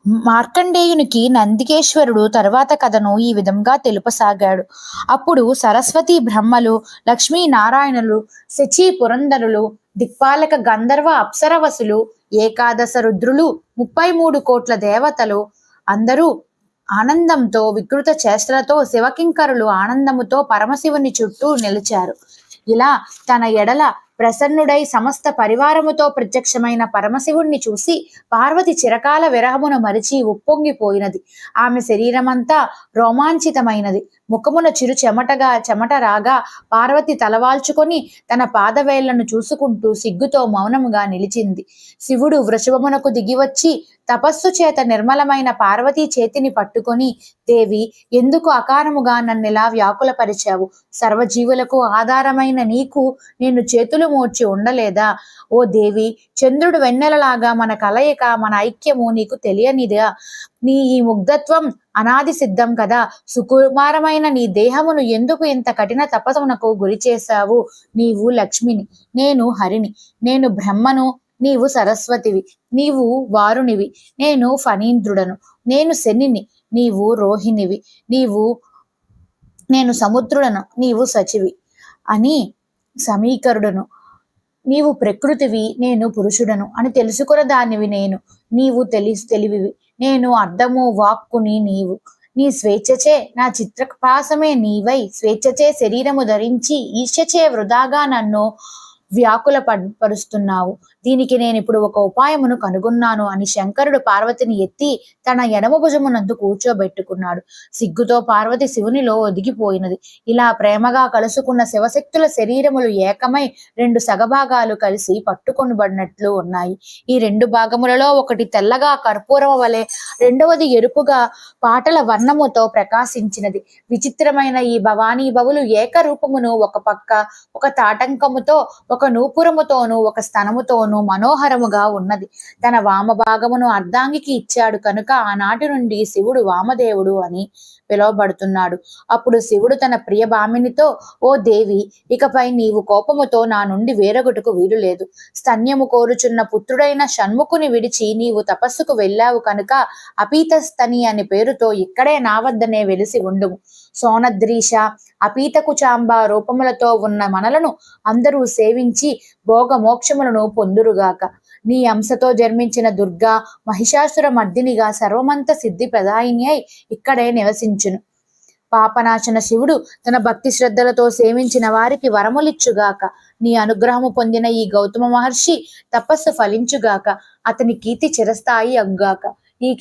మార్కండేయునికి నందికేశ్వరుడు తరువాత కథను ఈ విధంగా తెలుపసాగాడు. అప్పుడు సరస్వతి బ్రహ్మలు, లక్ష్మీనారాయణులు, శచీ పురంధరులు, దిక్పాలక గంధర్వ అప్సరవసులు, ఏకాదశ రుద్రులు, 33 కోట్ల దేవతలు అందరూ ఆనందంతో వికృత చేష్టలతో, శివకింకరులు ఆనందముతో పరమశివుని చుట్టూ నిలిచారు. ఇలా తన ఎడల ప్రసన్నుడై సమస్త పరివారముతో ప్రత్యక్షమైన పరమశివుణ్ణి చూసి పార్వతి చిరకాల విరహమును మరిచి ఉప్పొంగిపోయినది. ఆమె శరీరమంతా రోమాంచితమైనది. ముఖమున చిరు చెమట రాగా పార్వతి తలవాల్చుకొని తన పాదవేళ్లను చూసుకుంటూ సిగ్గుతో మౌనముగా నిలిచింది. శివుడు వృషభమునకు దిగివచ్చి తపస్సు చేత నిర్మలమైన పార్వతీ చేతిని పట్టుకొని, దేవి, ఎందుకు అకారముగా నన్నిలా వ్యాకులపరిచావు? సర్వజీవులకు ఆధారమైన నీకు నేను చేతులు మోర్చి ఉండలేదా? ఓ దేవి, చంద్రుడు వెన్నెలలాగా మన కలయిక, మన ఐక్యము నీకు తెలియనిదా? నీ ఈ ముగ్ధత్వం అనాది సిద్ధం కదా. సుకుమారమైన నీ దేహమును ఎందుకు ఇంత కఠిన తపస్సునకు గురి చేశావు? నీవు లక్ష్మిని, నేను హరిని. నేను బ్రహ్మను, నీవు సరస్వతివి. నీవు వారునివి, నేను ఫణీంద్రుడను. నేను శనిని, నీవు రోహిణివి. నేను సముద్రుడను, నీవు శచివి అని సమీకరుడను. నీవు ప్రకృతివి, నేను పురుషుడను అని తెలుసుకున్న దానివి నేను. నీవు తెలివివి, నేను అర్థము వాక్కుని నీవు. నీ స్వేచ్ఛచే నా చిత్రపాసమే నీవై స్వేచ్ఛచే శరీరము ధరించి ఈర్ష్యచే వృధాగా నన్ను వ్యాకుల పరుస్తున్నావు. దీనికి నేను ఇప్పుడు ఒక ఉపాయమును కనుగొన్నాను అని శంకరుడు పార్వతిని ఎత్తి తన ఎడమ భుజమునందు కూర్చోబెట్టుకున్నాడు. సిగ్గుతో పార్వతి శివునిలో ఒదిగిపోయినది. ఇలా ప్రేమగా కలుసుకున్న శివశక్తుల శరీరములు ఏకమై 2 సగభాగాలు కలిసి పట్టుకొనబడినట్లు ఉన్నాయి. ఈ 2 భాగములలో ఒకటి తెల్లగా కర్పూరము వలె, రెండవది ఎరుపుగా పాటల వర్ణముతో ప్రకాశించినది. విచిత్రమైన ఈ భవానీ భవులు ఏకరూపమును ఒక పక్క, ఒక తాటంకముతో, ఒక నూపురముతోనూ, ఒక స్తనముతోనూ మనోహరముగా ఉన్నది. తన వామభాగమును అర్ధాంగికి ఇచ్చాడు కనుక ఆనాటి నుండి శివుడు వామదేవుడు అని పిలువబడుతున్నాడు. అప్పుడు శివుడు తన ప్రియ భామినితో, ఓ దేవి, ఇకపై నీవు కోపముతో నా నుండి వేరొకటుకు వీలు లేదు. స్తన్యము కోరుచున్న పుత్రుడైన షణ్ముఖుని విడిచి నీవు తపస్సుకు వెళ్ళావు కనుక అపీతస్తని అనే పేరుతో ఇక్కడే నా వద్దనే వెలిసి ఉండుము. సోనద్రీష, అపీతకుచాంబ రూపములతో ఉన్న మనలను అందరూ సేవించి భోగ మోక్షములను పొందురుగాక. నీ అంశతో జన్మించిన దుర్గా మహిషాసుర మర్దినిగా సర్వమంత సిద్ధి ప్రదాయిని అయి ఇక్కడే నివసించును. పాపనాశన శివుడు తన భక్తి శ్రద్ధలతో సేవించిన వారికి వరములిచ్చుగాక. నీ అనుగ్రహము పొందిన ఈ గౌతమ మహర్షి తపస్సు ఫలించుగాక. అతని కీర్తి చిరస్థాయి అగ్గాక.